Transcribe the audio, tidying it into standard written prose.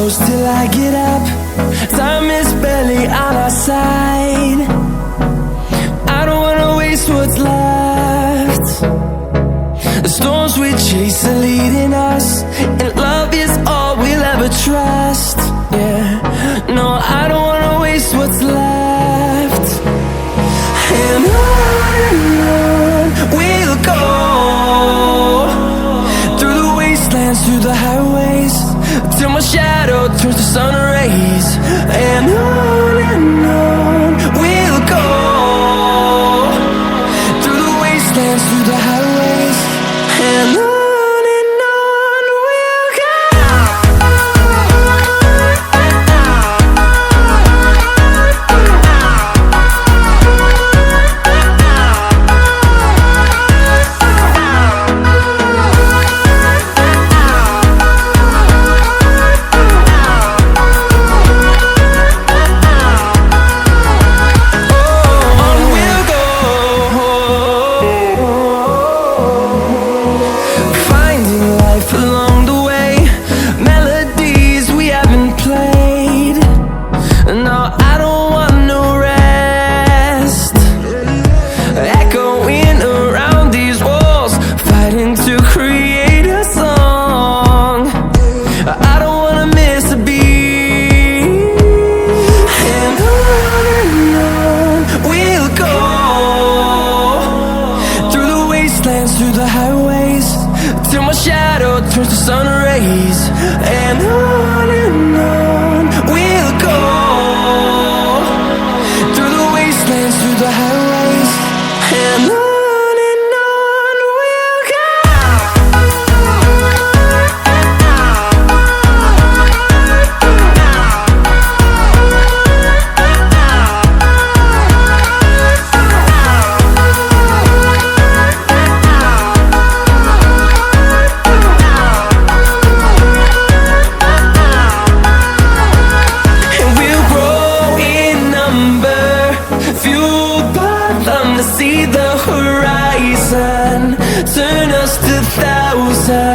close till I get up. Time is barely on our side. I don't wanna waste what's left. The storms we chase are leading us, and love is all we'll ever trust. Yeah, no, I don't wanna waste what's left. And on we'll go, through the wastelands, through the highways, till my shadow turns to sun rays. And on we'll go, through the wastelands, through the highways, and on we'll go. Through the highways, till my shadow turns to sun rays. And on we'll go, through the wastelands, through the highways, and on we'll go. See the horizon, turn us to thousands.